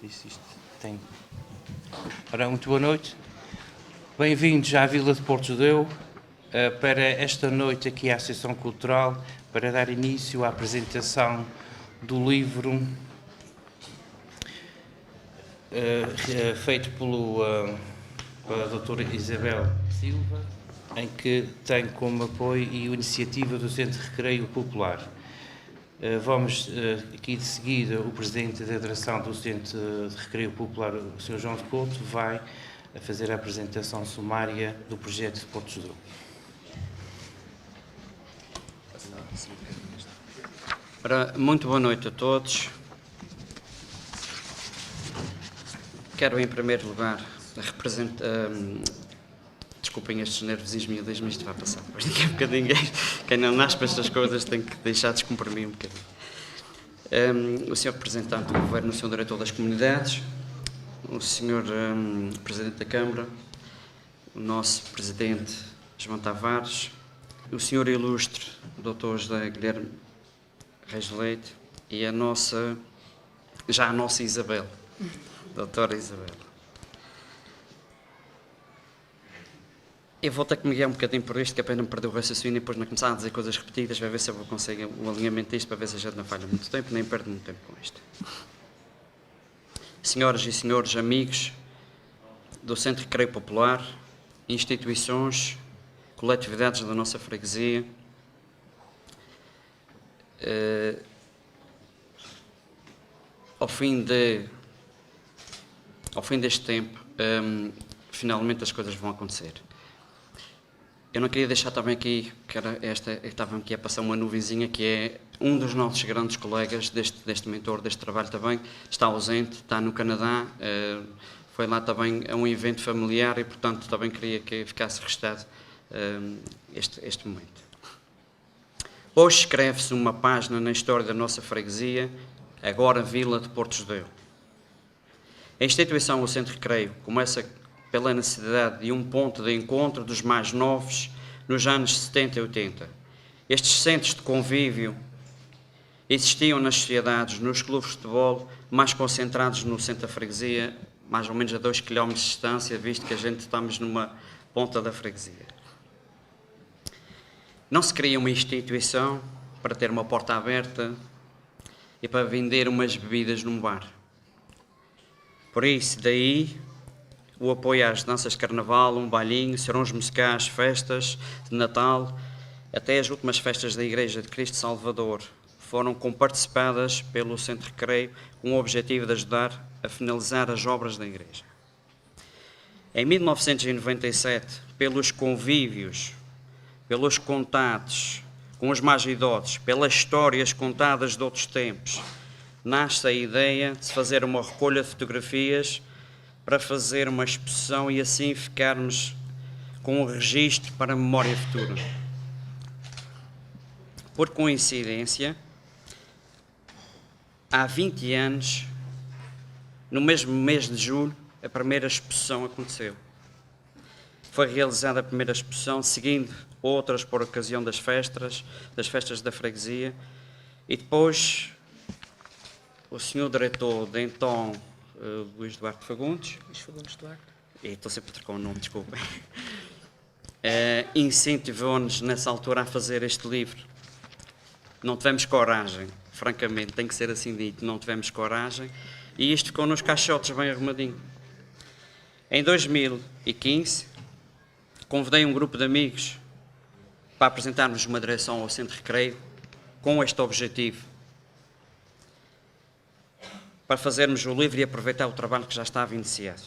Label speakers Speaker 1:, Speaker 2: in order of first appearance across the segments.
Speaker 1: Isto tem. Ora, muito boa noite. Bem-vindos à Vila de Porto Judeu para esta noite aqui à Associação Cultural, para dar início à apresentação do livro feito pela doutora Isabel Silva, em que tem como apoio e iniciativa do Centro de Recreio Popular. Vamos aqui de seguida, o Presidente da Direção do Centro de Recreio Popular, o Sr. João de Couto, vai fazer a apresentação sumária do projeto de Porto Judeu.
Speaker 2: Ora, muito boa noite a todos. Quero, em primeiro lugar, desculpem estes nervosismos e mas isto vai passar. Depois daqui a bocadinho, quem não nasce para estas coisas tem que deixar descomprimir um bocadinho. O Sr. Representante do Governo, o Sr. Diretor das Comunidades, o Sr. Presidente da Câmara, o nosso Presidente João Tavares, o Sr. Ilustre Dr. José Guilherme Reis de Leite e a nossa Isabel, Doutora Isabel. Eu vou ter que me guiar um bocadinho por isto, que é para não perder o raciocínio e depois não começar a dizer coisas repetidas, vai ver se eu vou conseguir o alinhamento disto, para ver se a gente não falha muito tempo, nem perde muito tempo com isto. Senhoras e senhores amigos do Centro de Recreio Popular, instituições, coletividades da nossa freguesia, ao fim deste tempo, finalmente as coisas vão acontecer. Eu não queria deixar também aqui, estava aqui a passar uma nuvenzinha, que é um dos nossos grandes colegas deste mentor, deste trabalho também, está ausente, está no Canadá, foi lá também a um evento familiar e, portanto, também queria que ficasse registado este momento. Hoje escreve-se uma página na história da nossa freguesia, agora Vila de Porto Judeu. A instituição, o Centro de Recreio, começa pela necessidade de um ponto de encontro dos mais novos nos anos 70 e 80. Estes centros de convívio existiam nas sociedades, nos clubes de futebol, mais concentrados no centro da freguesia, mais ou menos a 2 km de distância, visto que a gente estamos numa ponta da freguesia. Não se cria uma instituição para ter uma porta aberta e para vender umas bebidas num bar. Por isso, daí o apoio às danças de carnaval, um bailinho, serões musicais, festas de Natal, até as últimas festas da Igreja de Cristo Salvador, foram comparticipadas pelo Centro de Recreio com o objetivo de ajudar a finalizar as obras da Igreja. Em 1997, pelos convívios, pelos contatos com os mais idosos, pelas histórias contadas de outros tempos, nasce a ideia de se fazer uma recolha de fotografias para fazer uma exposição e assim ficarmos com um registro para a memória futura. Por coincidência, há 20 anos, no mesmo mês de julho, a primeira exposição aconteceu. Foi realizada a primeira exposição, seguindo outras por ocasião das festas da freguesia, e depois o senhor diretor de então, Luís Duarte Fagundes.
Speaker 3: Luís Fagundes Duarte.
Speaker 2: Estou sempre a trocar o nome, desculpem. Incentivou-nos nessa altura a fazer este livro. Não tivemos coragem, francamente, tem que ser assim dito, não tivemos coragem, e isto ficou nos caixotes bem arrumadinho. Em 2015, convidei um grupo de amigos para apresentarmos uma direção ao Centro de Recreio com este objetivo, para fazermos o livro e aproveitar o trabalho que já estava iniciado.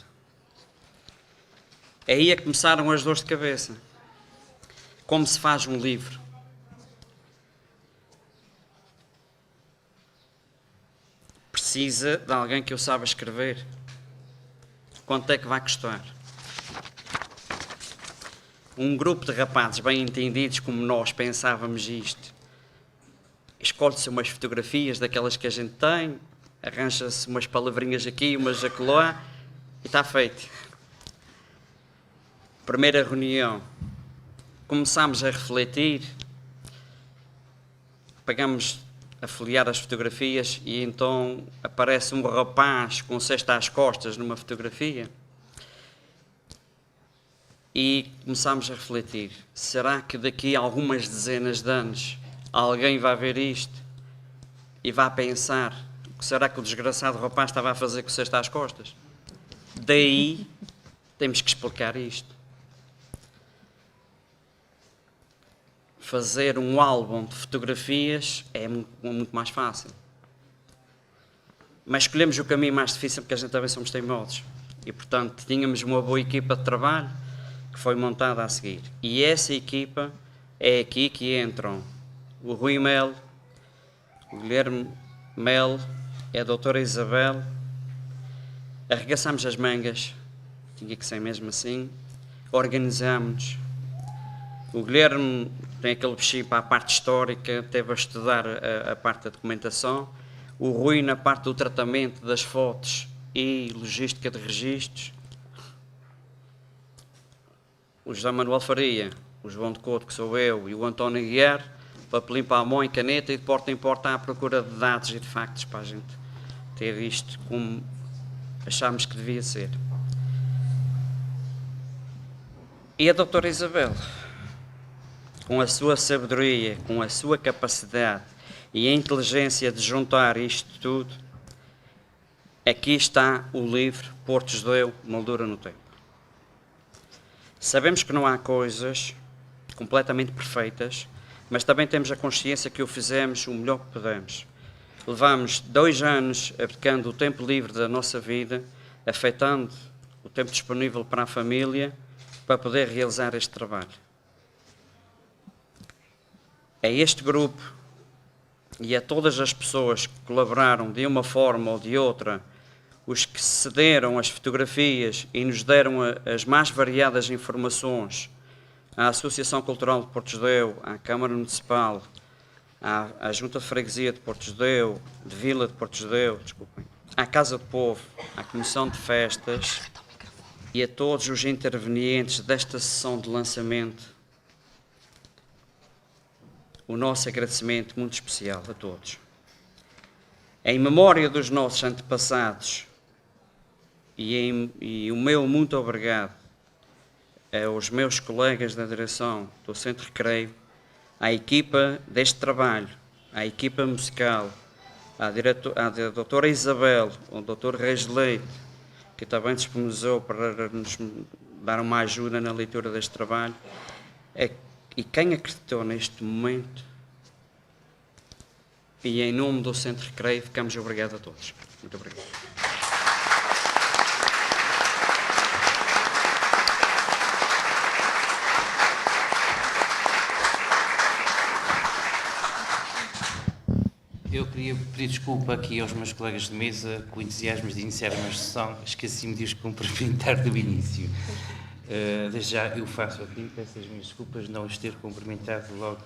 Speaker 2: Aí é que começaram as dores de cabeça. Como se faz um livro? Precisa de alguém que o saiba escrever. Quanto é que vai custar? Um grupo de rapazes bem entendidos como nós pensávamos isto. Escolhe-se umas fotografias daquelas que a gente tem, arranja-se umas palavrinhas aqui, umas acolá, e está feito. Primeira reunião, começámos a refletir, pegamos a folhear as fotografias e então aparece um rapaz com cesta às costas numa fotografia. E começámos a refletir, será que daqui a algumas dezenas de anos alguém vai ver isto e vai pensar, será que o desgraçado rapaz estava a fazer com cesta às costas? Daí temos que explicar isto. Fazer um álbum de fotografias é muito mais fácil. Mas escolhemos o caminho mais difícil porque a gente também somos teimosos. E, portanto, tínhamos uma boa equipa de trabalho que foi montada a seguir. E essa equipa é aqui que entram o Rui Mel, o Guilherme Mel, a doutora Isabel. Arregaçámos as mangas, tinha que ser mesmo assim, organizámos-nos. O Guilherme tem aquele bichinho para a parte histórica, teve a estudar a parte da documentação. O Rui na parte do tratamento das fotos e logística de registros. O José Manuel Faria, o João de Couto, que sou eu, e o António Guiar, papelinho para a mão e caneta e de porta em porta à procura de dados e de factos para a gente ter isto como achámos que devia ser. E a doutora Isabel, com a sua sabedoria, com a sua capacidade e a inteligência de juntar isto tudo, aqui está o livro Porto Judeu, Moldura no Tempo. Sabemos que não há coisas completamente perfeitas, mas também temos a consciência que o fizemos o melhor que podemos. Levamos 2 anos abdicando o tempo livre da nossa vida, afetando o tempo disponível para a família, para poder realizar este trabalho. É este grupo e a todas as pessoas que colaboraram de uma forma ou de outra, os que cederam as fotografias e nos deram as mais variadas informações, à Associação Cultural de Porto Judeu, à Câmara Municipal, à Junta de Freguesia de Porto Judeu, de Vila de Porto Judeu, desculpem, à Casa do Povo, à Comissão de Festas e a todos os intervenientes desta sessão de lançamento, o nosso agradecimento muito especial a todos. Em memória dos nossos antepassados e o meu muito obrigado aos meus colegas da direção do Centro Recreio, à equipa deste trabalho, à equipa musical, à doutora Isabel, ao doutor Reis Leite, que também disponibilizou para nos dar uma ajuda na leitura deste trabalho, e quem acreditou neste momento, e em nome do Centro Recreio, ficamos obrigados a todos. Muito obrigado.
Speaker 1: Eu queria pedir desculpa aqui aos meus colegas de mesa, com o entusiasmo de iniciar uma sessão, esqueci-me de os cumprimentar do início. Desde já eu faço aqui, peço as minhas desculpas, não os ter cumprimentado logo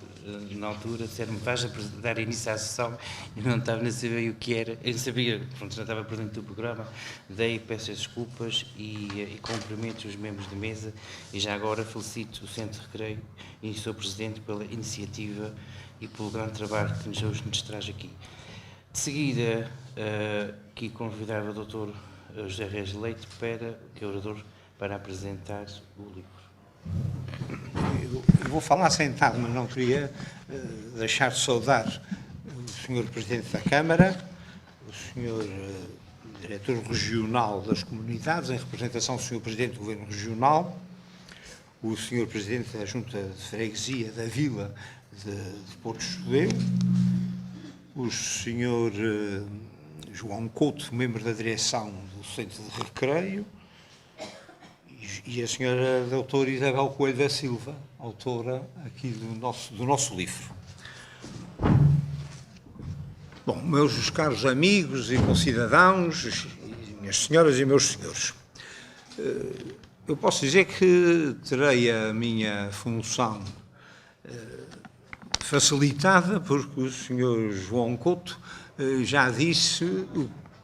Speaker 1: na altura, disseram-me, vais dar início à sessão, eu não estava a saber o que era, eu não sabia, pronto, já estava por dentro do programa, daí peço as desculpas e cumprimento os membros de mesa e já agora felicito o Centro Recreio e o seu Presidente pela iniciativa e pelo grande trabalho que nos traz aqui. De seguida, aqui convidava o Dr. José Reis Leite que é orador, para apresentar o livro.
Speaker 3: Eu vou falar sentado, mas não queria deixar de saudar o Sr. Presidente da Câmara, o Sr. Diretor Regional das Comunidades, em representação do Sr. Presidente do Governo Regional, o Sr. Presidente da Junta de Freguesia da Vila de Porto Judeu, o Sr. João Couto, membro da direção do Centro de Recreio, e a Sra. Doutora Isabel Coelho da Silva, autora aqui do nosso livro. Bom, meus caros amigos e concidadãos, minhas senhoras e meus senhores, eu posso dizer que terei a minha função facilitada, porque o Sr. João Couto já disse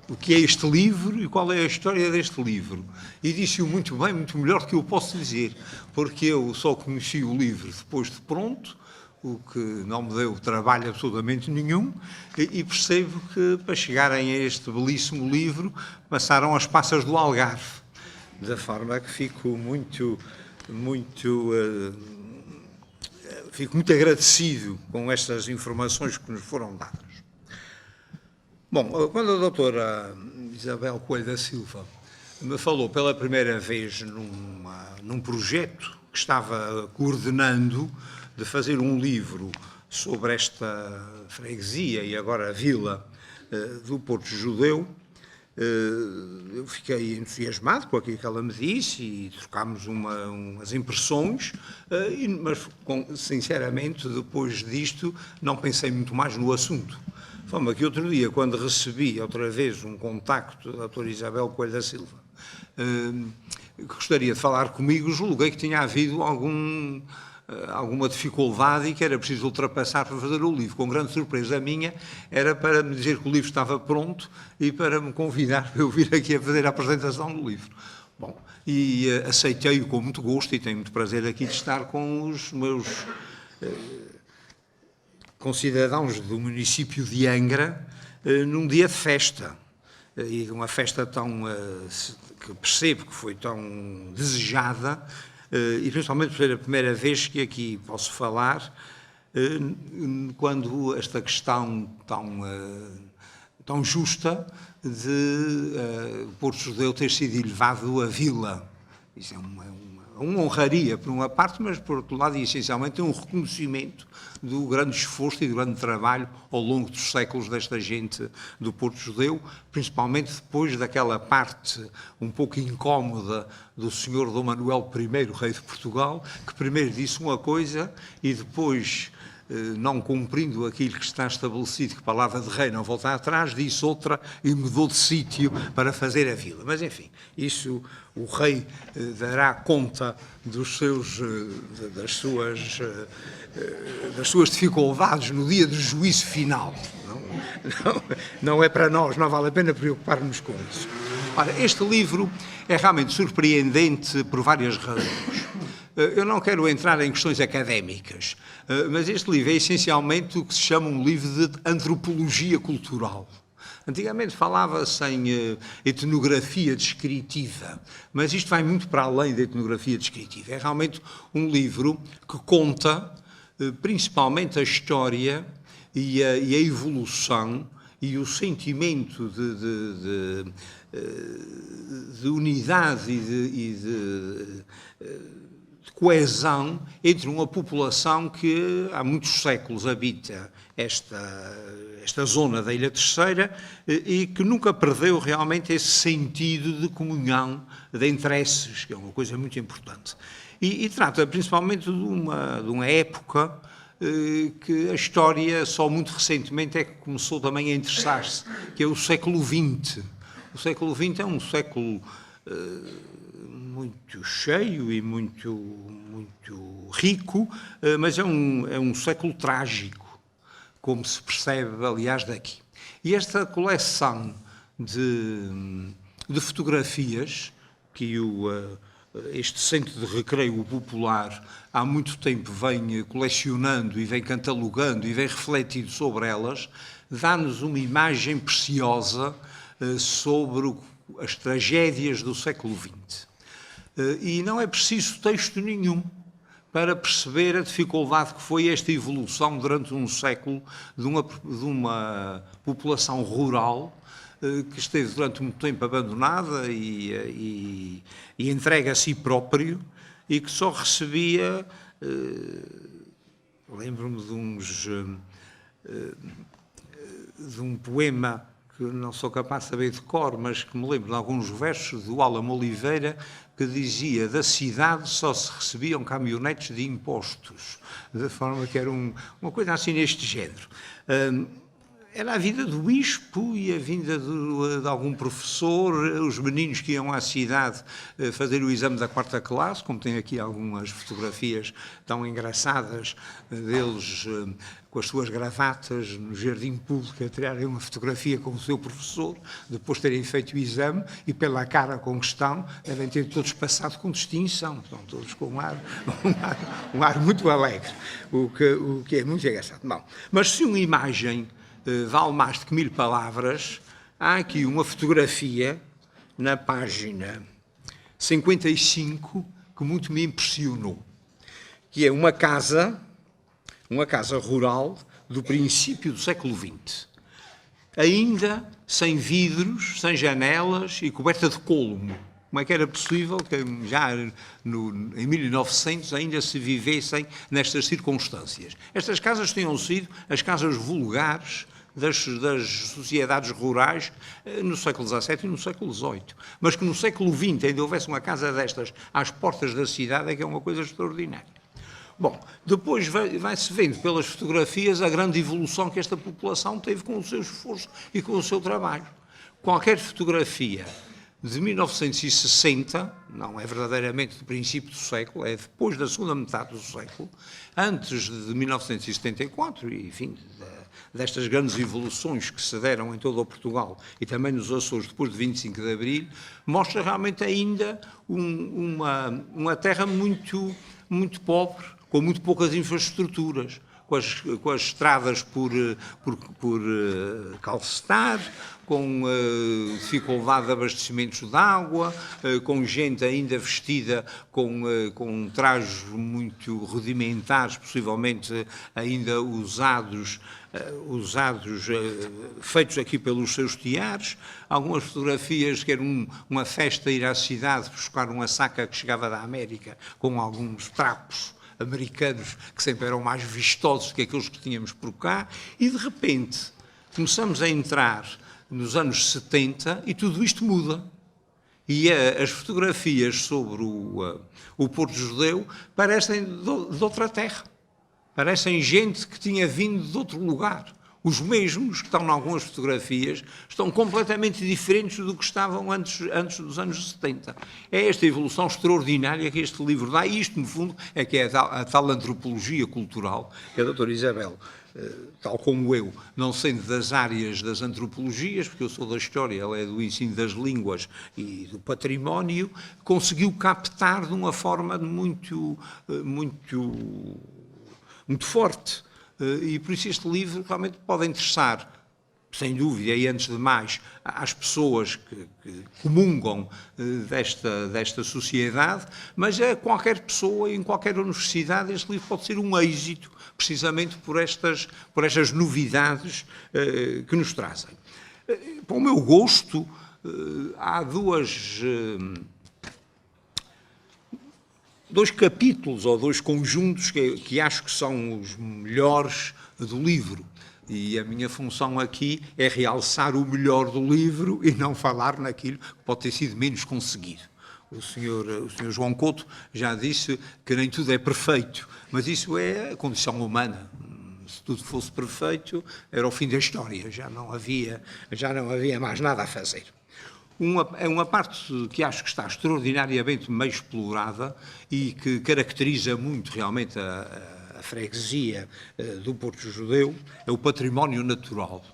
Speaker 3: o que é este livro e qual é a história deste livro. E disse-o muito bem, muito melhor do que eu posso dizer, porque eu só conheci o livro depois de pronto, o que não me deu trabalho absolutamente nenhum, e percebo que, para chegarem a este belíssimo livro, passaram as passas do Algarve, da forma que fico muito agradecido com estas informações que nos foram dadas. Bom, quando a doutora Isabel Coelho da Silva me falou pela primeira vez num projeto que estava coordenando de fazer um livro sobre esta freguesia e agora vila do Porto Judeu, eu fiquei entusiasmado com aquilo que ela me disse e trocámos umas impressões, mas sinceramente depois disto não pensei muito mais no assunto. Fama que outro dia, quando recebi outra vez um contacto da doutora Isabel Coelho da Silva, que gostaria de falar comigo, julguei que tinha havido alguma dificuldade e que era preciso ultrapassar para fazer o livro. Com grande surpresa minha, era para me dizer que o livro estava pronto e para me convidar para eu vir aqui a fazer a apresentação do livro. Bom, e aceitei-o com muito gosto e tenho muito prazer aqui de estar com os meus concidadãos do município de Angra num dia de festa. E uma festa que percebo que foi tão desejada, e principalmente por ser a primeira vez que aqui posso falar, quando esta questão tão justa de Porto Judeu ter sido elevado a vila. Isso é uma honraria, por uma parte, mas, por outro lado, e essencialmente, é um reconhecimento do grande esforço e do grande trabalho ao longo dos séculos desta gente do Porto Judeu, principalmente depois daquela parte um pouco incómoda do senhor Dom Manuel I, rei de Portugal, que primeiro disse uma coisa e depois, não cumprindo aquilo que está estabelecido, que palavra de rei não volta atrás, disse outra e mudou de sítio para fazer a vila. Mas, enfim, isso o rei dará conta das suas dificuldades no dia do juízo final. Não é para nós, não vale a pena preocupar-nos com isso. Ora, este livro é realmente surpreendente por várias razões. Eu não quero entrar em questões académicas, mas este livro é essencialmente o que se chama um livro de antropologia cultural. Antigamente falava-se em etnografia descritiva, mas isto vai muito para além da etnografia descritiva. É realmente um livro que conta principalmente a história e a evolução e o sentimento de unidade e de coesão entre uma população que há muitos séculos habita esta zona da Ilha Terceira e que nunca perdeu realmente esse sentido de comunhão de interesses, que é uma coisa muito importante. E trata principalmente de uma época que a história só muito recentemente é que começou também a interessar-se, que é o século XX. O século XX é um século muito cheio e muito rico, mas é um século trágico, como se percebe, aliás, daqui. E esta coleção de fotografias que este Centro de Recreio Popular há muito tempo vem colecionando e vem catalogando e vem refletindo sobre elas, dá-nos uma imagem preciosa sobre as tragédias do século XX. E não é preciso texto nenhum para perceber a dificuldade que foi esta evolução durante um século de uma população rural que esteve durante muito tempo abandonada e entregue a si próprio e que só recebia, lembro-me de um poema que não sou capaz de saber de cor, mas que me lembro de alguns versos do Álamo Oliveira, que dizia: da cidade só se recebiam caminhonetes de impostos, de forma que era uma coisa assim neste género. era a vida do bispo e a vinda de algum professor, os meninos que iam à cidade fazer o exame da 4ª classe, como tem aqui algumas fotografias tão engraçadas deles com as suas gravatas no jardim público a tirarem uma fotografia com o seu professor, depois terem feito o exame e pela cara com que estão, devem ter todos passado com distinção, estão todos com um ar muito alegre, o que é muito engraçado. Bom, mas se uma imagem vale mais do que 1000 palavras, há aqui uma fotografia na página 55 que muito me impressionou, que é uma casa rural do princípio do século XX, ainda sem vidros, sem janelas e coberta de colmo. Como é que era possível que já em 1900 ainda se vivessem nestas circunstâncias? Estas casas tinham sido as casas vulgares das sociedades rurais no século XVII e no século XVIII. Mas que no século XX ainda houvesse uma casa destas às portas da cidade é que é uma coisa extraordinária. Bom, depois vai-se vendo pelas fotografias a grande evolução que esta população teve com o seu esforço e com o seu trabalho. Qualquer fotografia de 1960, não é verdadeiramente do princípio do século, é depois da segunda metade do século, antes de 1974, e enfim, destas grandes evoluções que se deram em todo o Portugal e também nos Açores depois de 25 de Abril, mostra realmente ainda uma terra muito pobre, com muito poucas infraestruturas, com as estradas por calcetar, com dificuldade de abastecimentos de água, com gente ainda vestida com trajes muito rudimentares, possivelmente ainda usados, feitos aqui pelos seus tiares. Algumas fotografias que eram uma festa ir à cidade buscar uma saca que chegava da América com alguns trapos americanos que sempre eram mais vistosos que aqueles que tínhamos por cá, e de repente começamos a entrar nos anos 70 e tudo isto muda. E as fotografias sobre o Porto Judeu parecem de outra terra, parecem gente que tinha vindo de outro lugar. Os mesmos que estão em algumas fotografias estão completamente diferentes do que estavam antes dos anos 70. É esta evolução extraordinária que este livro dá, e isto, no fundo, é que é a tal antropologia cultural que a doutora Isabel, tal como eu, não sendo das áreas das antropologias, porque eu sou da história, ela é do ensino das línguas e do património, conseguiu captar de uma forma muito forte. E por isso este livro realmente pode interessar, sem dúvida, e antes de mais, às pessoas que comungam desta sociedade, mas a qualquer pessoa, em qualquer universidade, este livro pode ser um êxito, precisamente por estas novidades que nos trazem. Para o meu gosto, há dois capítulos ou dois conjuntos que acho que são os melhores do livro. E a minha função aqui é realçar o melhor do livro e não falar naquilo que pode ter sido menos conseguido. O senhor João Couto já disse que nem tudo é perfeito, mas isso é a condição humana. Se tudo fosse perfeito, era o fim da história, já não havia mais nada a fazer. Uma parte que acho que está extraordinariamente bem explorada e que caracteriza muito realmente a freguesia do Porto Judeu é o património natural.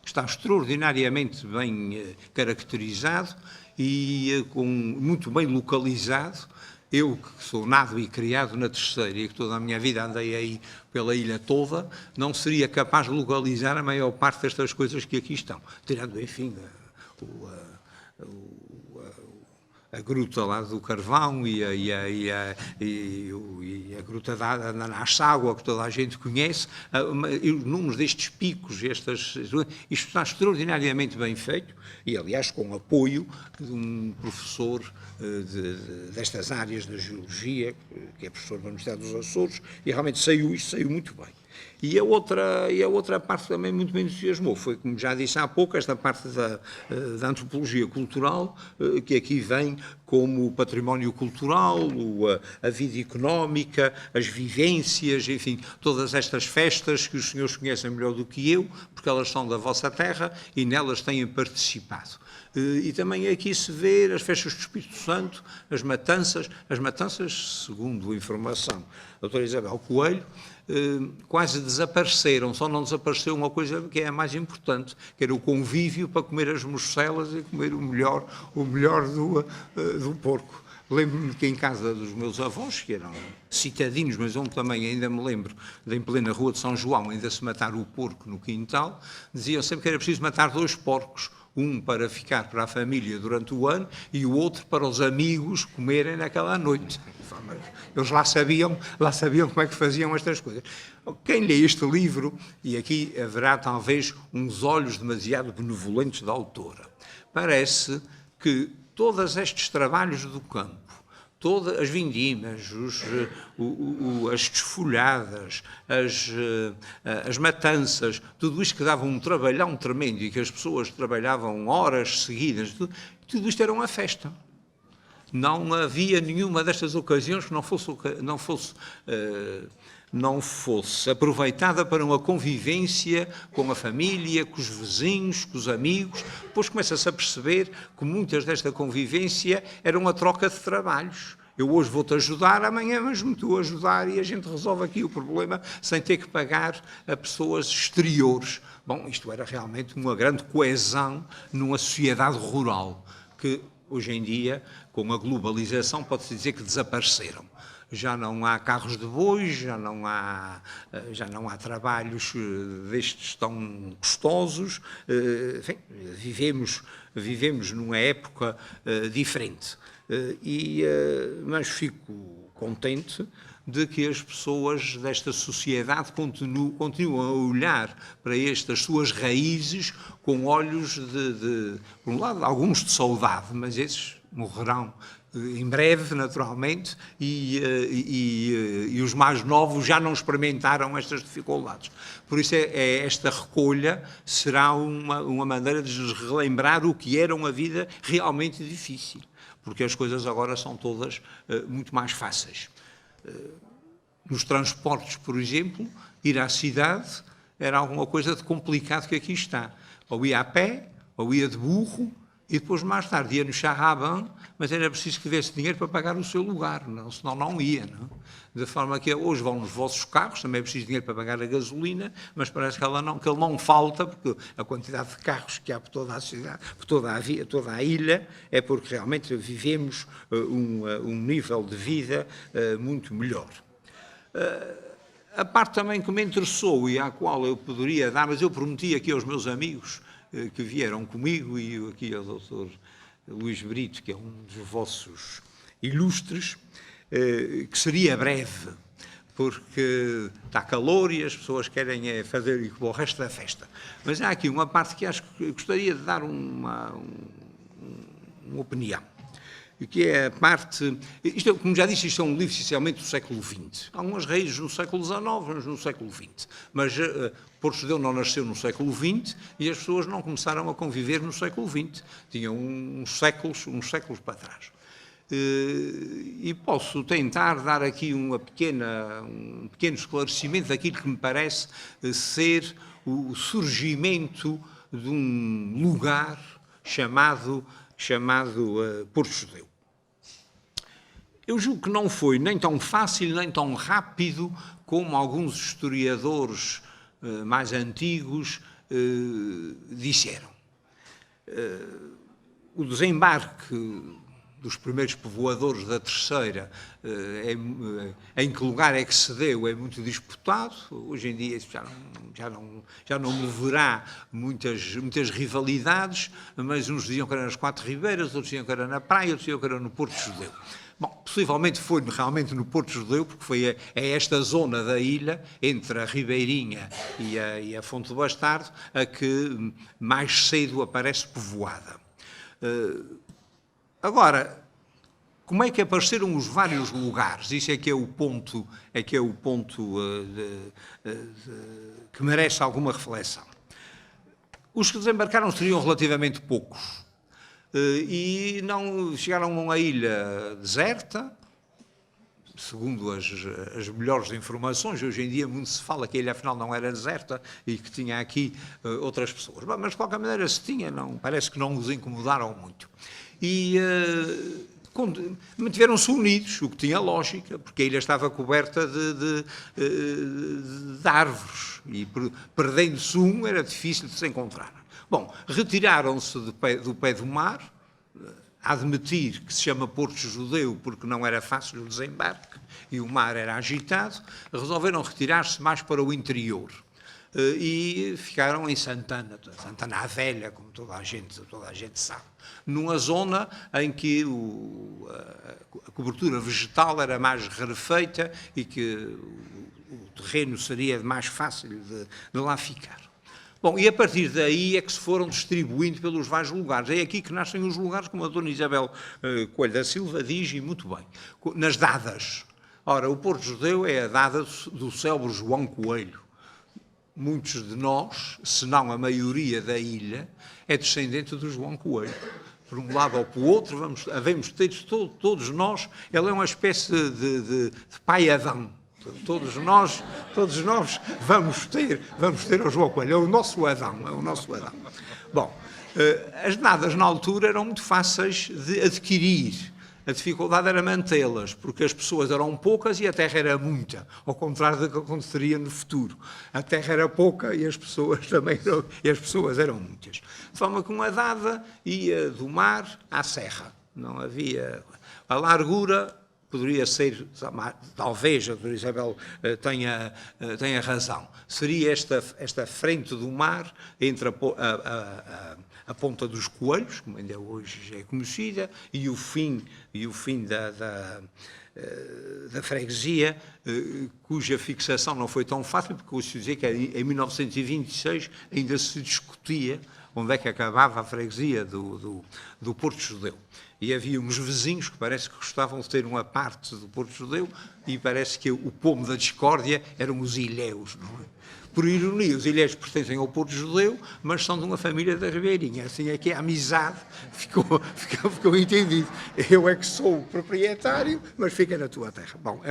Speaker 3: Está extraordinariamente bem caracterizado e muito bem localizado. Eu, que sou nado e criado na Terceira e que toda a minha vida andei aí pela ilha toda, não seria capaz de localizar a maior parte destas coisas que aqui estão. Tirando, enfim, a gruta lá do Carvão e a gruta da Nasságua, que toda a gente conhece, e os números destes picos, isto está extraordinariamente bem feito, e aliás com o apoio de um professor destas áreas da geologia, que é professor da Universidade dos Açores, e realmente isto saiu muito bem. E a outra parte também muito me entusiasmou foi, como já disse há pouco, esta parte da antropologia cultural, que aqui vem como o património cultural, a vida económica, as vivências, enfim, todas estas festas que os senhores conhecem melhor do que eu, porque elas são da vossa terra e nelas têm participado. E também aqui se vê as festas do Espírito Santo, as matanças, segundo a informação da doutora Isabel Coelho, quase desapareceram, só não desapareceu uma coisa que é a mais importante, que era o convívio para comer as morcelas e comer o melhor do porco. Lembro-me que em casa dos meus avós, que eram citadinos, mas onde também ainda me lembro, em plena rua de São João, ainda se matar o porco no quintal, diziam sempre que era preciso matar 2 porcos, um para ficar para a família durante o ano e o outro para os amigos comerem naquela noite. Eles lá sabiam como é que faziam estas coisas. Quem lê este livro, e aqui haverá talvez uns olhos demasiado benevolentes da autora, parece que todos estes trabalhos do campo, todas as vindimas, as desfolhadas, as matanças, tudo isto que dava um trabalhão tremendo e que as pessoas trabalhavam horas seguidas, tudo isto era uma festa. Não havia nenhuma destas ocasiões que não fosse aproveitada para uma convivência com a família, com os vizinhos, com os amigos. Depois começa-se a perceber que muitas desta convivência eram uma troca de trabalhos. Eu hoje vou-te ajudar, amanhã vais-me tu ajudar e a gente resolve aqui o problema sem ter que pagar a pessoas exteriores. Bom, isto era realmente uma grande coesão numa sociedade rural, que hoje em dia, com a globalização, pode-se dizer que desapareceram. Já não há carros de bois, já não há trabalhos destes tão custosos. Enfim, vivemos numa época diferente. Mas fico contente de que as pessoas desta sociedade continuam a olhar para estas suas raízes com olhos por um lado, alguns de saudade, mas esses morrerão em breve, naturalmente, e os mais novos já não experimentaram estas dificuldades. Por isso, esta recolha será uma maneira de lhes relembrar o que era uma vida realmente difícil, porque as coisas agora são todas muito mais fáceis. Nos transportes, por exemplo, ir à cidade era alguma coisa de complicado que aqui está. Ou ia a pé, ou ia de burro, e depois mais tarde ia no charraban, mas era preciso que tivesse dinheiro para pagar o seu lugar, senão não ia. Não? De forma que hoje vão nos vossos carros, também é preciso dinheiro para pagar a gasolina, mas parece que ele não falta, porque a quantidade de carros que há por toda a cidade, por toda a ilha, é porque realmente vivemos um nível de vida muito melhor. A parte também que me interessou e à qual eu poderia dar, mas eu prometi aqui aos meus amigos que vieram comigo e aqui ao Dr. Luís Brito, que é um dos vossos ilustres, que seria breve, porque está calor e as pessoas querem fazer o resto da festa. Mas há aqui uma parte que acho que gostaria de dar uma opinião, que é a parte... como já disse, isto é um livro essencialmente do século XX. Há umas raízes no século XIX, mas no século XX. Mas Porto Judeu não nasceu no século XX e as pessoas não começaram a conviver no século XX. Tinham uns séculos para trás. E posso tentar dar aqui um pequeno esclarecimento daquilo que me parece ser o surgimento de um lugar chamado Porto Judeu. Eu julgo que não foi nem tão fácil, nem tão rápido como alguns historiadores mais antigos disseram. O desembarque dos primeiros povoadores da Terceira, em que lugar é que se deu, é muito disputado. Hoje em dia já não moverá muitas rivalidades, mas uns diziam que era nas Quatro Ribeiras, outros diziam que era na praia, outros diziam que era no Porto Judeu. Bom, possivelmente foi realmente no Porto Judeu, porque foi esta zona da ilha, entre a Ribeirinha e a Fonte do Bastardo, a que mais cedo aparece povoada. Agora, como é que apareceram os vários lugares? Isso é que é o ponto, que merece alguma reflexão. Os que desembarcaram seriam relativamente poucos e não chegaram a uma ilha deserta, segundo as melhores informações. Hoje em dia muito se fala que a ilha afinal não era deserta e que tinha aqui outras pessoas. Mas de qualquer maneira se tinha, não, parece que não os incomodaram muito. E mantiveram-se unidos, o que tinha lógica, porque a ilha estava coberta de árvores e perdendo-se um era difícil de se encontrar. Bom, retiraram-se do pé do mar, a admitir que se chama Porto Judeu porque não era fácil o desembarque e o mar era agitado, resolveram retirar-se mais para o interior e ficaram em Santana a Velha, como toda a gente sabe, numa zona em que a cobertura vegetal era mais rarefeita e que o terreno seria mais fácil de lá ficar. Bom, e a partir daí é que se foram distribuindo pelos vários lugares. É aqui que nascem os lugares, como a dona Isabel Coelho da Silva diz, e muito bem, nas dadas. Ora, o Porto Judeu é a dada do célebre João Coelho. Muitos de nós, se não a maioria da ilha, é descendente do João Coelho. Por um lado ou para o outro, havemos ter todos nós, ele é uma espécie de pai Adão. Todos nós vamos ter o João Coelho, é o nosso Adão. Bom, as dadas na altura eram muito fáceis de adquirir. A dificuldade era mantê-las, porque as pessoas eram poucas e a terra era muita, ao contrário do que aconteceria no futuro. A terra era pouca e as pessoas eram muitas. De forma que uma dada ia do mar à serra. Não havia a largura. Poderia ser, talvez a doutora Isabel tenha razão, seria esta frente do mar entre a Ponta dos Coelhos, como ainda hoje é conhecida, e o fim da freguesia, cuja fixação não foi tão fácil, porque ouço dizer que em 1926 ainda se discutia onde é que acabava a freguesia do Porto Judeu. E havia uns vizinhos que parece que gostavam de ter uma parte do Porto Judeu e parece que o pomo da discórdia eram os ilhéus, não é? Por ironia, os ilhéus pertencem ao Porto Judeu, mas são de uma família da Ribeirinha. Assim é que a amizade ficou entendido. Eu é que sou o proprietário, mas fica na tua terra. Bom,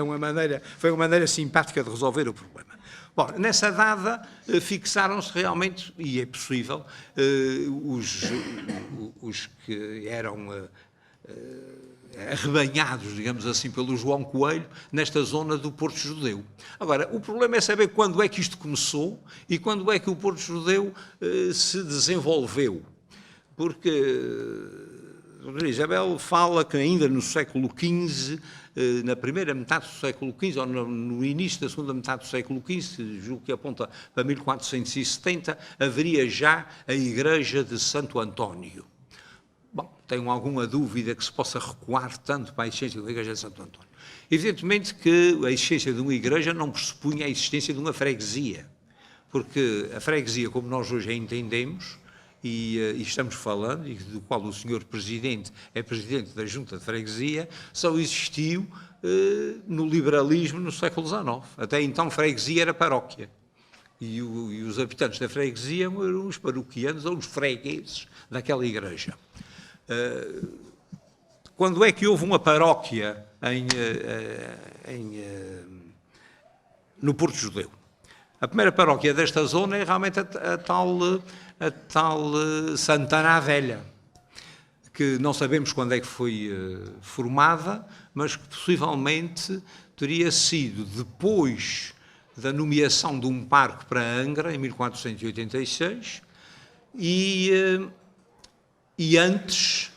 Speaker 3: foi uma maneira simpática de resolver o problema. Bom, nessa dada fixaram-se realmente, e é possível, os que eram arrebanhados, digamos assim, pelo João Coelho, nesta zona do Porto Judeu. Agora, o problema é saber quando é que isto começou e quando é que o Porto Judeu se desenvolveu. Porque a doutora Isabel fala que ainda no século XV, na primeira metade do século XV, ou no início da segunda metade do século XV, julgo que aponta para 1470, haveria já a igreja de Santo António. Bom, tenho alguma dúvida que se possa recuar tanto para a existência da igreja de Santo António. Evidentemente que a existência de uma igreja não pressupunha a existência de uma freguesia, porque a freguesia, como nós hoje a entendemos, e estamos falando, e do qual o Sr. Presidente é Presidente da Junta de Freguesia, só existiu no liberalismo no século XIX. Até então, freguesia era paróquia. E os habitantes da freguesia eram os paroquianos ou os fregueses daquela igreja. Quando é que houve uma paróquia no Porto Judeu? A primeira paróquia desta zona é realmente a tal Santana a Velha, que não sabemos quando é que foi formada, mas que possivelmente teria sido depois da nomeação de um parque para Angra, em 1486, e antes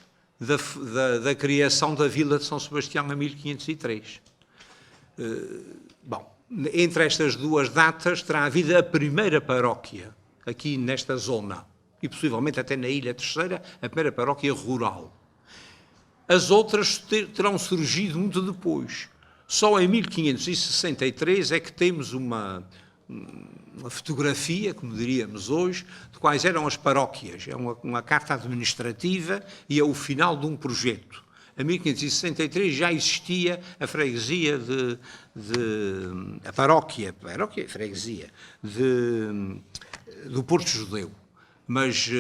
Speaker 3: da criação da Vila de São Sebastião, em 1503. Bom, entre estas duas datas terá havido a primeira paróquia, aqui nesta zona, e possivelmente até na Ilha Terceira, a primeira paróquia rural. As outras terão surgido muito depois. Só em 1563 é que temos uma fotografia, como diríamos hoje, de quais eram as paróquias. É uma carta administrativa e é o final de um projeto, Em 1563 já existia a freguesia a paróquia, freguesia, do Porto Judeu. Mas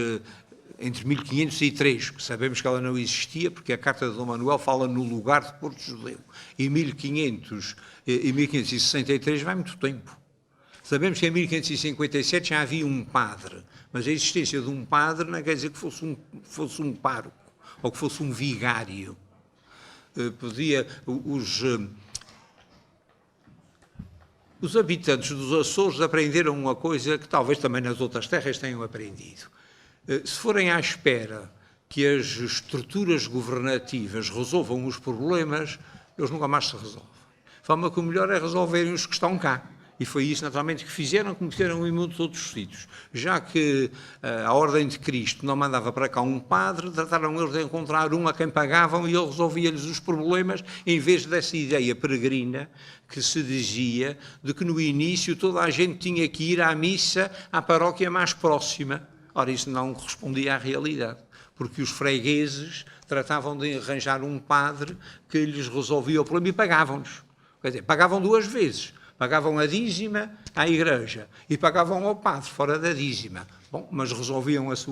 Speaker 3: entre 1503, sabemos que ela não existia, porque a Carta de Dom Manuel fala no lugar de Porto Judeu. E 1563 vai muito tempo. Sabemos que em 1557 já havia um padre, mas a existência de um padre não quer dizer que fosse um pároco, ou que fosse um vigário. Os habitantes dos Açores aprenderam uma coisa que talvez também nas outras terras tenham aprendido. Se forem à espera que as estruturas governativas resolvam os problemas, eles nunca mais se resolvem. De forma que o melhor é resolverem os que estão cá. E foi isso, naturalmente, que fizeram, como fizeram em muitos outros sítios. Já que a Ordem de Cristo não mandava para cá um padre, trataram eles de encontrar um a quem pagavam e ele resolvia-lhes os problemas, em vez dessa ideia peregrina que se dizia de que no início toda a gente tinha que ir à missa à paróquia mais próxima. Ora, isso não correspondia à realidade, porque os fregueses tratavam de arranjar um padre que lhes resolvia o problema e pagavam-nos. Quer dizer, pagavam duas vezes. Pagavam a dízima à igreja e pagavam ao padre fora da dízima. Bom, mas resolviam as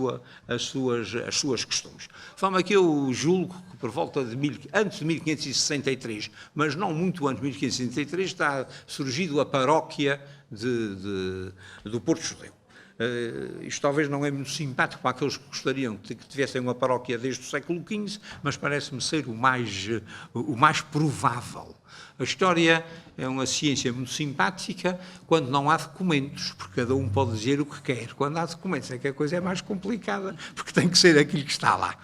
Speaker 3: suas questões. De forma que eu julgo que por volta antes de 1563, mas não muito antes de 1563, está surgido a paróquia do Porto Judeu. Isto talvez não é muito simpático para aqueles que gostariam que tivessem uma paróquia desde o século XV, mas parece-me ser o mais provável. A história é uma ciência muito simpática quando não há documentos, porque cada um pode dizer o que quer. Quando há documentos é que a coisa é mais complicada, porque tem que ser aquilo que está lá.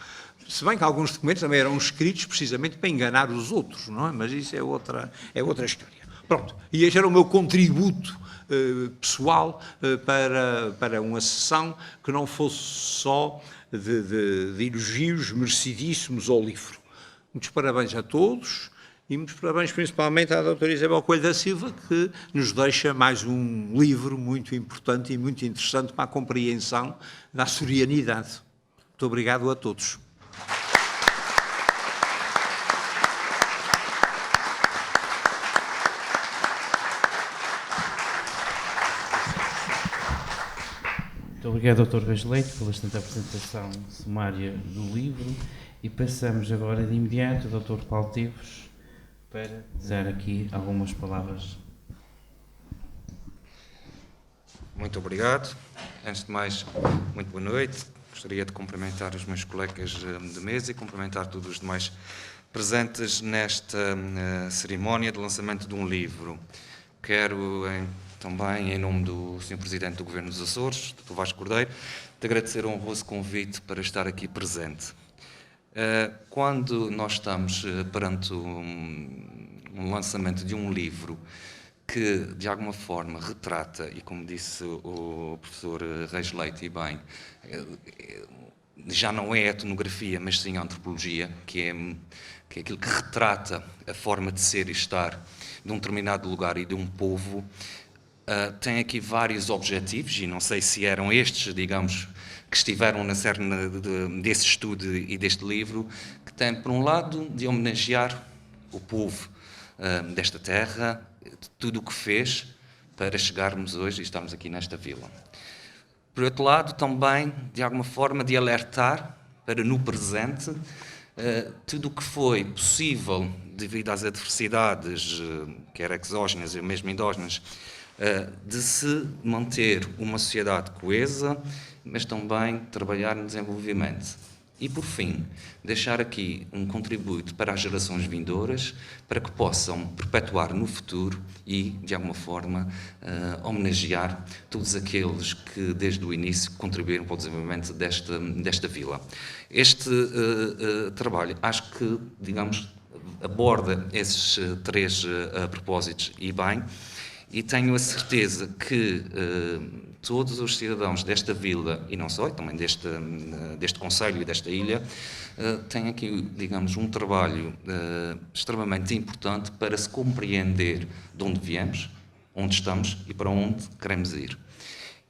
Speaker 3: Se bem que alguns documentos também eram escritos precisamente para enganar os outros, não é? Mas isso é outra história. Pronto, e este era o meu contributo pessoal para uma sessão que não fosse só de elogios merecidíssimos ao livro. Muitos parabéns a todos e muitos parabéns principalmente à doutora Isabel Coelho da Silva, que nos deixa mais um livro muito importante e muito interessante para a compreensão da açorianidade. Muito obrigado a todos.
Speaker 1: Muito obrigado, Dr. Reis Leite, pela excelente apresentação sumária do livro. E passamos agora de imediato ao Dr. Paulo Teves para dizer aqui algumas palavras.
Speaker 4: Muito obrigado. Antes de mais, muito boa noite. Gostaria de cumprimentar os meus colegas de mesa e cumprimentar todos os demais presentes nesta cerimónia de lançamento de um livro. Quero também, em nome do Sr. Presidente do Governo dos Açores, Dr. Vasco Cordeiro, te agradecer o honroso convite para estar aqui presente. Quando nós estamos perante um lançamento de um livro que, de alguma forma, retrata, e como disse o professor Reis Leite, e bem, já não é a etnografia, mas sim a antropologia, que é aquilo que retrata a forma de ser e estar de um determinado lugar e de um povo, tem aqui vários objetivos, e não sei se eram estes, digamos, que estiveram na cerne desse estudo e deste livro, que tem, por um lado, de homenagear o povo desta terra, de tudo o que fez para chegarmos hoje e estarmos aqui nesta vila. Por outro lado, também, de alguma forma, de alertar para, no presente, tudo o que foi possível, devido às adversidades, quer exógenas ou mesmo endógenas, de se manter uma sociedade coesa, mas também trabalhar no desenvolvimento. E, por fim, deixar aqui um contributo para as gerações vindouras, para que possam perpetuar no futuro e, de alguma forma, homenagear todos aqueles que, desde o início, contribuíram para o desenvolvimento desta vila. Este trabalho, acho que, digamos, aborda esses três propósitos e bem, e tenho a certeza que todos os cidadãos desta vila, e não só, e também deste concelho e desta ilha, têm aqui, digamos, um trabalho extremamente importante para se compreender de onde viemos, onde estamos e para onde queremos ir.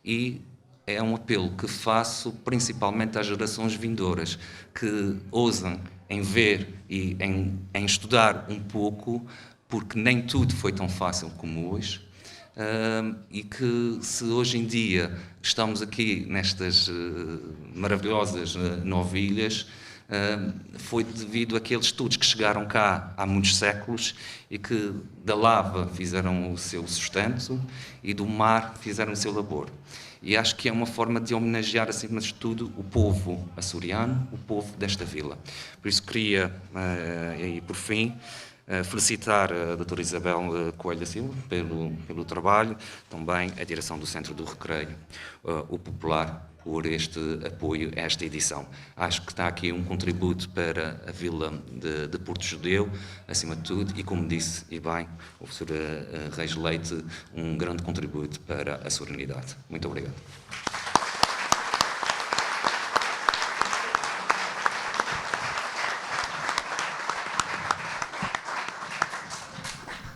Speaker 4: E é um apelo que faço principalmente às gerações vindouras, que ousam em ver e em estudar um pouco, porque nem tudo foi tão fácil como hoje. E que se hoje em dia estamos aqui nestas maravilhosas novilhas, foi devido àqueles estudos que chegaram cá há muitos séculos e que da lava fizeram o seu sustento e do mar fizeram o seu labor. E acho que é uma forma de homenagear, acima de tudo, o povo açoriano, o povo desta vila. Por isso queria, e por fim, felicitar a doutora Isabel Coelho da Silva pelo trabalho, também a direção do Centro do Recreio, o Popular, por este apoio a esta edição. Acho que está aqui um contributo para a Vila de Porto Judeu, acima de tudo, e como disse, e bem, o professor Reis Leite, um grande contributo para a solenidade. Muito obrigado.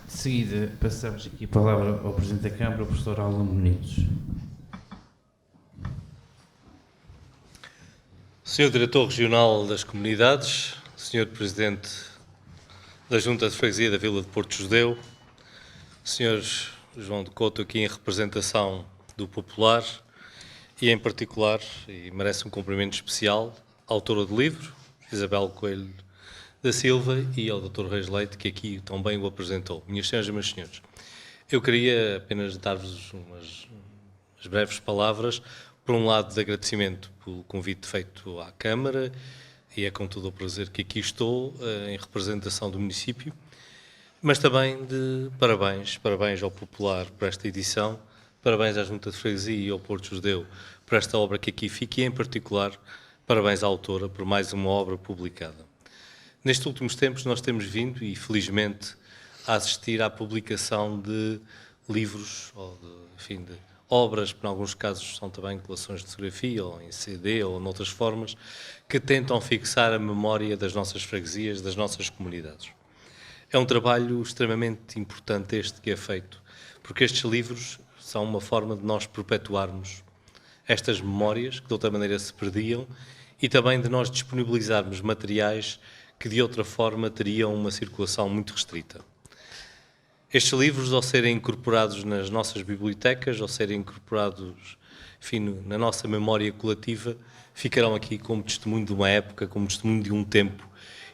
Speaker 1: De seguida, passamos aqui a palavra ao Presidente da Câmara, o professor Alan Bonitos.
Speaker 5: Senhor Diretor Regional das Comunidades, Senhor Presidente da Junta de Freguesia da Vila de Porto Judeu, Senhor João de Couto, aqui em representação do Popular, e em particular, e merece um cumprimento especial, à autora do livro, Isabel Coelho da Silva, e ao Dr. Reis Leite, que aqui também o apresentou. Minhas senhoras e meus senhores, eu queria apenas dar-vos umas breves palavras, por um lado, de agradecimento pelo convite feito à Câmara, e é com todo o prazer que aqui estou, em representação do município, mas também de parabéns ao Popular por esta edição, parabéns à Junta de Freguesia e ao Porto Judeu por esta obra que aqui fica, e em particular, parabéns à autora por mais uma obra publicada. Nestes últimos tempos nós temos vindo, e felizmente, a assistir à publicação de livros, ou de obras, que em alguns casos são também coleções de fotografia, ou em CD, ou noutras formas, que tentam fixar a memória das nossas freguesias, das nossas comunidades. É um trabalho extremamente importante este que é feito, porque estes livros são uma forma de nós perpetuarmos estas memórias, que de outra maneira se perdiam, e também de nós disponibilizarmos materiais que de outra forma teriam uma circulação muito restrita. Estes livros, ao serem incorporados nas nossas bibliotecas, ao serem incorporados, enfim, na nossa memória coletiva, ficarão aqui como testemunho de uma época, como testemunho de um tempo,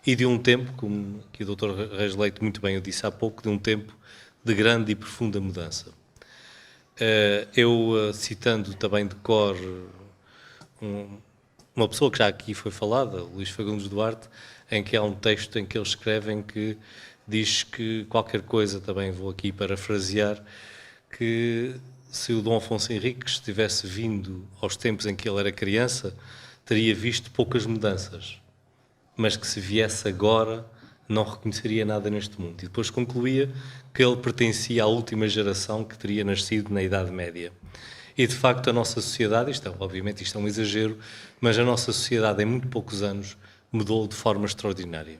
Speaker 5: e de um tempo, como que o Dr. Reis Leite muito bem o disse há pouco, de um tempo de grande e profunda mudança. Eu, citando também de cor uma pessoa que já aqui foi falada, Luís Fagundes Duarte, em que há um texto em que eles escrevem que diz que qualquer coisa, também vou aqui parafrasear, que se o Dom Afonso Henriques tivesse vindo aos tempos em que ele era criança, teria visto poucas mudanças, mas que se viesse agora não reconheceria nada neste mundo. E depois concluía que ele pertencia à última geração que teria nascido na Idade Média. E de facto a nossa sociedade, obviamente isto é um exagero, mas a nossa sociedade em muito poucos anos mudou de forma extraordinária.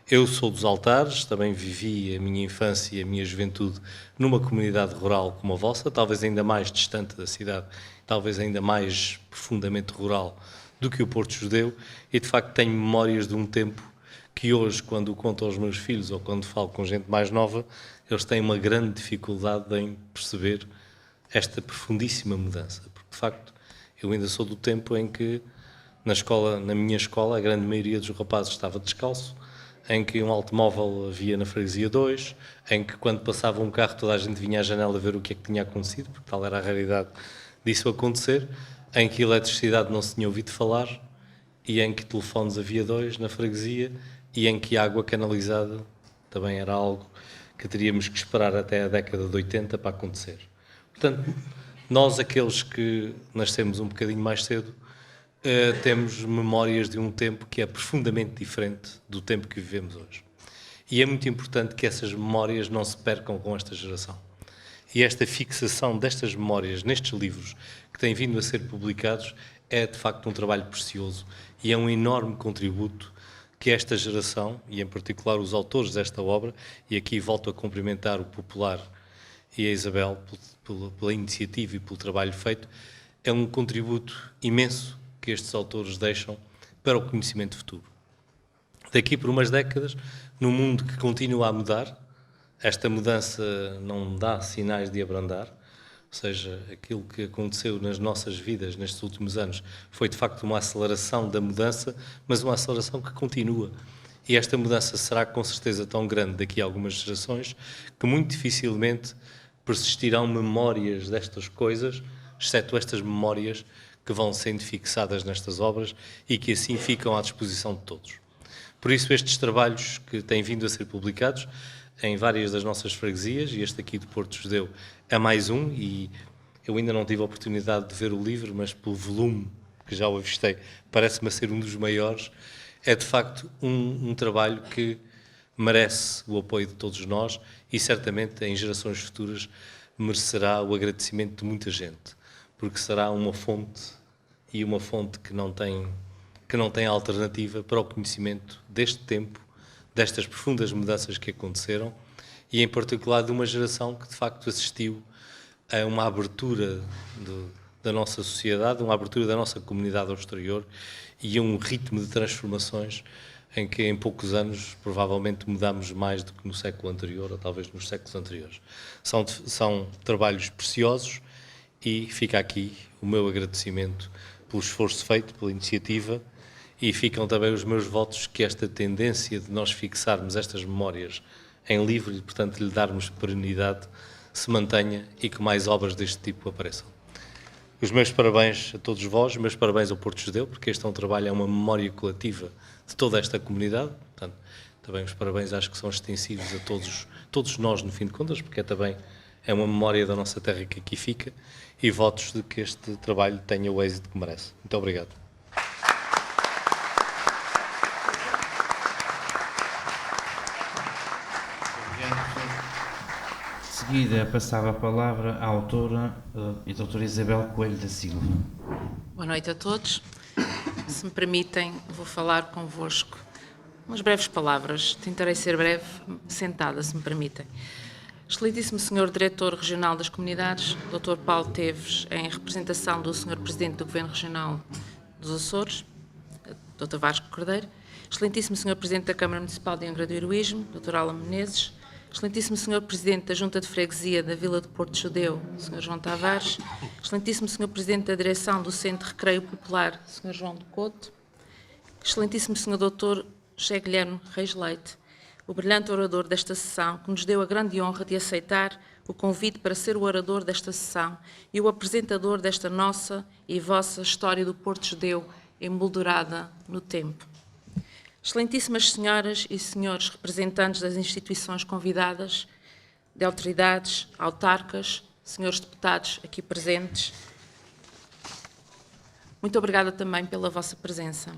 Speaker 5: Eu sou dos Altares, também vivi a minha infância e a minha juventude numa comunidade rural como a vossa, talvez ainda mais distante da cidade, talvez ainda mais profundamente rural do que o Porto Judeu, e de facto tenho memórias de um tempo que hoje, quando o conto aos meus filhos ou quando falo com gente mais nova, eles têm uma grande dificuldade em perceber esta profundíssima mudança, porque de facto eu ainda sou do tempo em que na minha escola, a grande maioria dos rapazes estava descalço, em que um automóvel havia na freguesia 2, em que quando passava um carro toda a gente vinha à janela ver o que é que tinha acontecido, porque tal era a realidade disso acontecer, em que eletricidade não se tinha ouvido falar, e em que telefones havia 2 na freguesia, e em que água canalizada também era algo que teríamos que esperar até a década de 80 para acontecer. Portanto, nós, aqueles que nascemos um bocadinho mais cedo, temos memórias de um tempo que é profundamente diferente do tempo que vivemos hoje. E é muito importante que essas memórias não se percam com esta geração. E esta fixação destas memórias nestes livros que têm vindo a ser publicados é, de facto, um trabalho precioso e é um enorme contributo que esta geração, e em particular os autores desta obra, e aqui volto a cumprimentar o Popular e a Isabel pela iniciativa e pelo trabalho feito, é um contributo imenso que estes autores deixam para o conhecimento futuro. Daqui por umas décadas, num mundo que continua a mudar, esta mudança não dá sinais de abrandar, ou seja, aquilo que aconteceu nas nossas vidas nestes últimos anos foi de facto uma aceleração da mudança, mas uma aceleração que continua. E esta mudança será com certeza tão grande daqui a algumas gerações que muito dificilmente persistirão memórias destas coisas, exceto estas memórias que vão sendo fixadas nestas obras e que assim ficam à disposição de todos. Por isso estes trabalhos que têm vindo a ser publicados em várias das nossas freguesias, e este aqui do Porto Judeu é mais um, e eu ainda não tive a oportunidade de ver o livro, mas pelo volume que já o avistei, parece-me ser um dos maiores, é de facto um trabalho que merece o apoio de todos nós e certamente em gerações futuras merecerá o agradecimento de muita gente, porque será uma fonte, e uma fonte que não tem alternativa para o conhecimento deste tempo, destas profundas mudanças que aconteceram e, em particular, de uma geração que, de facto, assistiu a uma abertura da nossa sociedade, uma abertura da nossa comunidade ao exterior e a um ritmo de transformações em que, em poucos anos, provavelmente mudamos mais do que no século anterior ou talvez nos séculos anteriores. São trabalhos preciosos e fica aqui o meu agradecimento pelo esforço feito, pela iniciativa. E ficam também os meus votos que esta tendência de nós fixarmos estas memórias em livro e, portanto, lhe darmos perenidade, se mantenha e que mais obras deste tipo apareçam. Os meus parabéns a todos vós, os meus parabéns ao Porto Judeu, porque este é um trabalho, é uma memória coletiva de toda esta comunidade. Portanto, também os parabéns acho que são extensivos a todos nós, no fim de contas, porque também é uma memória da nossa terra que aqui fica, e votos de que este trabalho tenha o êxito que merece. Muito obrigado.
Speaker 1: De seguida, passava a palavra à autora e doutora Isabel Coelho da Silva.
Speaker 6: Boa noite a todos. Se me permitem, vou falar convosco umas breves palavras. Tentarei ser breve, sentada, se me permitem. Excelentíssimo Senhor Diretor Regional das Comunidades, Dr. Paulo Teves, em representação do Senhor Presidente do Governo Regional dos Açores, Dr. Vasco Cordeiro, Excelentíssimo Senhor Presidente da Câmara Municipal de Angra do Heroísmo, Dr. Alan Menezes, Excelentíssimo Senhor Presidente da Junta de Freguesia da Vila do Porto Judeu, Sr. João Tavares, Excelentíssimo Senhor Presidente da Direção do Centro de Recreio Popular, Sr. João do Couto, Excelentíssimo Senhor Dr. José Guilherme Reis Leite, o brilhante orador desta sessão, que nos deu a grande honra de aceitar o convite para ser o orador desta sessão e o apresentador desta nossa e vossa história do Porto Judeu emoldurada no tempo. Excelentíssimas senhoras e senhores representantes das instituições convidadas, de autoridades, autarcas, senhores deputados aqui presentes, muito obrigada também pela vossa presença.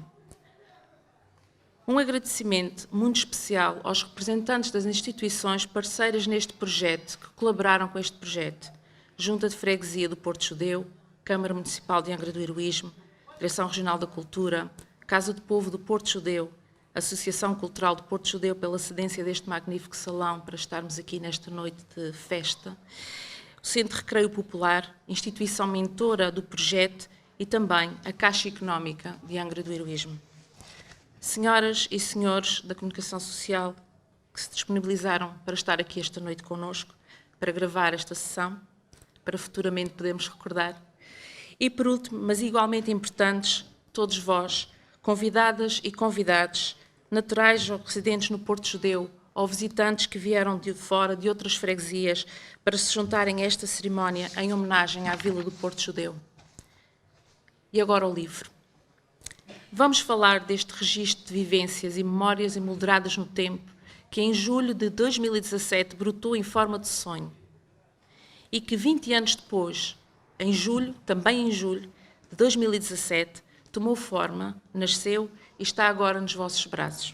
Speaker 6: Um agradecimento muito especial aos representantes das instituições parceiras neste projeto, que colaboraram com este projeto. Junta de Freguesia do Porto Judeu, Câmara Municipal de Angra do Heroísmo, Direção Regional da Cultura, Casa do Povo do Porto Judeu, Associação Cultural do Porto Judeu pela cedência deste magnífico salão para estarmos aqui nesta noite de festa, o Centro de Recreio Popular, instituição mentora do projeto e também a Caixa Económica de Angra do Heroísmo. Senhoras e senhores da comunicação social que se disponibilizaram para estar aqui esta noite connosco, para gravar esta sessão, para futuramente podermos recordar. E por último, mas igualmente importantes, todos vós, convidadas e convidados, naturais ou residentes no Porto Judeu, ou visitantes que vieram de fora de outras freguesias para se juntarem a esta cerimónia em homenagem à Vila do Porto Judeu. E agora o livro. Vamos falar deste registro de vivências e memórias emolduradas no tempo que em julho de 2017 brotou em forma de sonho e que 20 anos depois, em julho, também em julho de 2017, tomou forma, nasceu e está agora nos vossos braços.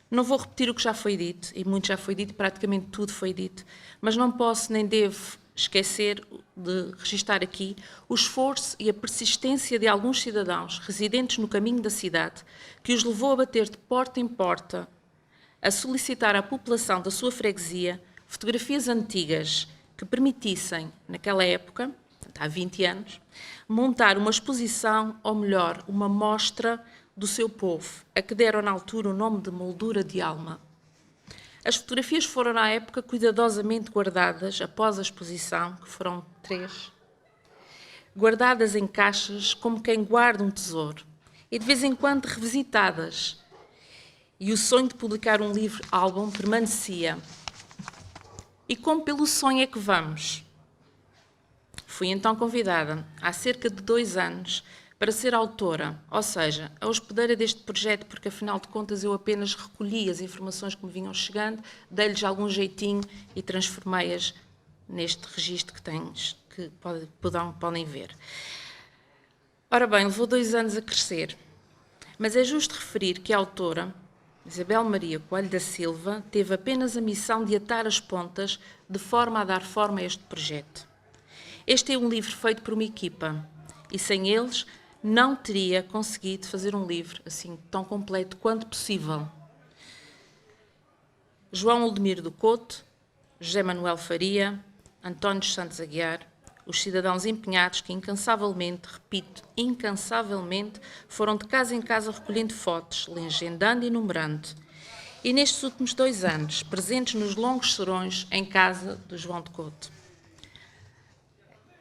Speaker 6: Não vou repetir o que já foi dito, e muito já foi dito, praticamente tudo foi dito, mas não posso nem devo esquecer de registar aqui o esforço e a persistência de alguns cidadãos residentes no caminho da cidade que os levou a bater de porta em porta, a solicitar à população da sua freguesia fotografias antigas que permitissem, naquela época, há 20 anos, montar uma exposição, ou melhor, uma mostra do seu povo, a que deram na altura o nome de Moldura de Alma. As fotografias foram, na época, cuidadosamente guardadas após a exposição, que foram 3, guardadas em caixas como quem guarda um tesouro, e de vez em quando revisitadas. E o sonho de publicar um livro-álbum permanecia. E como pelo sonho é que vamos? Fui então convidada, há cerca de 2 anos, para ser autora, ou seja, a hospedeira deste projeto, porque afinal de contas eu apenas recolhi as informações que me vinham chegando, dei-lhes algum jeitinho e transformei-as neste registro que podem ver. Ora bem, levou 2 anos a crescer, mas é justo referir que a autora, Isabel Maria Coelho da Silva, teve apenas a missão de atar as pontas de forma a dar forma a este projeto. Este é um livro feito por uma equipa e sem eles não teria conseguido fazer um livro assim tão completo quanto possível. João Oldemiro do Couto, José Manuel Faria, António Santos Aguiar, os cidadãos empenhados que incansavelmente, repito, incansavelmente, foram de casa em casa recolhendo fotos, legendando e numerando. E nestes últimos 2 anos, presentes nos longos serões em casa do João de Couto.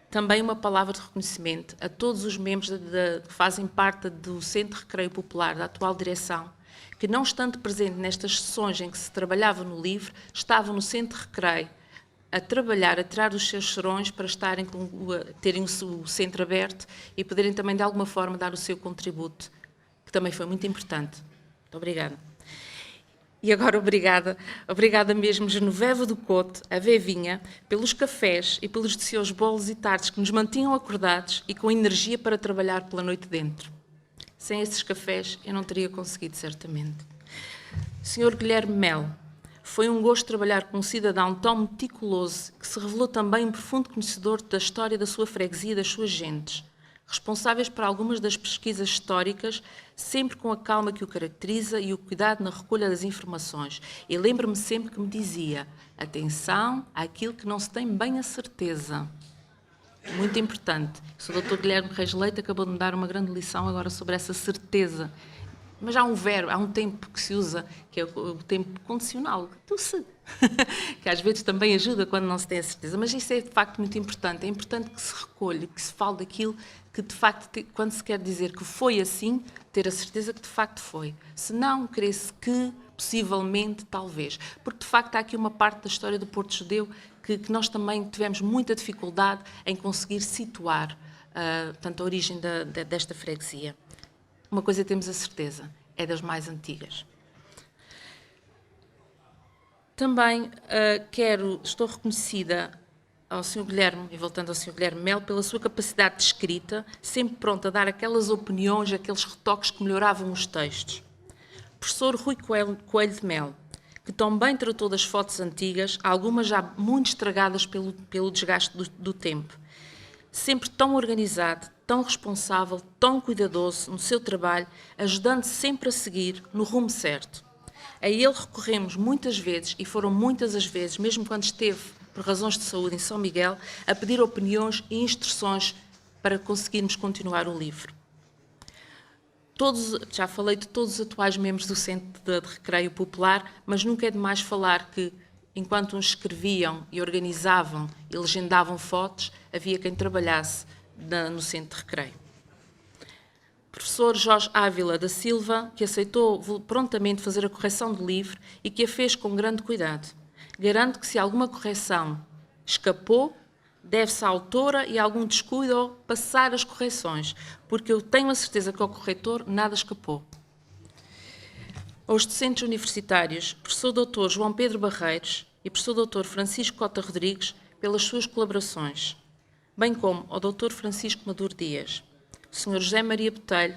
Speaker 6: Também uma palavra de reconhecimento a todos os membros que fazem parte do Centro de Recreio Popular, da atual direção, que não estando presente nestas sessões em que se trabalhava no livro, estavam no Centro de Recreio a trabalhar, a tirar os seus serões para terem o centro aberto e poderem também de alguma forma dar o seu contributo, que também foi muito importante. Muito obrigada. E agora obrigada mesmo Genoveva do Couto, a Vevinha, pelos cafés e pelos seus bolos e tardes que nos mantinham acordados e com energia para trabalhar pela noite dentro. Sem esses cafés eu não teria conseguido, certamente. Sr. Guilherme Melo, foi um gosto trabalhar com um cidadão tão meticuloso que se revelou também um profundo conhecedor da história da sua freguesia e das suas gentes, responsáveis por algumas das pesquisas históricas, sempre com a calma que o caracteriza e o cuidado na recolha das informações. E lembro-me sempre que me dizia, atenção àquilo que não se tem bem a certeza. Muito importante. O Dr. Guilherme Reis Leite acabou de me dar uma grande lição agora sobre essa certeza. Mas há um verbo, há um tempo que se usa, que é o tempo condicional, do se, que às vezes também ajuda quando não se tem a certeza. Mas isso é de facto muito importante. É importante que se recolha, que se fale daquilo que de facto, quando se quer dizer que foi assim, ter a certeza que de facto foi. Se não, crê-se que, possivelmente, talvez. Porque de facto há aqui uma parte da história do Porto Judeu que nós também tivemos muita dificuldade em conseguir situar, portanto, a origem desta freguesia. Uma coisa temos a certeza, é das mais antigas. Também estou reconhecida ao Sr. Guilherme, e voltando ao Sr. Guilherme Melo, pela sua capacidade de escrita, sempre pronto a dar aquelas opiniões, aqueles retoques que melhoravam os textos. Professor Rui Coelho de Melo, que tão bem tratou das fotos antigas, algumas já muito estragadas pelo desgaste do tempo. Sempre tão organizado, tão responsável, tão cuidadoso no seu trabalho, ajudando sempre a seguir no rumo certo. A ele recorremos muitas vezes, e foram muitas as vezes, mesmo quando esteve por razões de saúde em São Miguel, a pedir opiniões e instruções para conseguirmos continuar o livro. Já falei de todos os atuais membros do Centro de Recreio Popular, mas nunca é demais falar que, enquanto uns escreviam e organizavam e legendavam fotos, havia quem trabalhasse no Centro de Recreio. Professor Jorge Ávila da Silva, que aceitou prontamente fazer a correção do livro e que a fez com grande cuidado. Garanto que se alguma correção escapou, deve-se à autora e a algum descuido ao passar as correções, porque eu tenho a certeza que ao corretor nada escapou. Aos docentes universitários, professor Dr. João Pedro Barreiros e professor Dr. Francisco Cota Rodrigues, pelas suas colaborações, bem como ao Dr. Francisco Maduro Dias, Sr. José Maria Botelho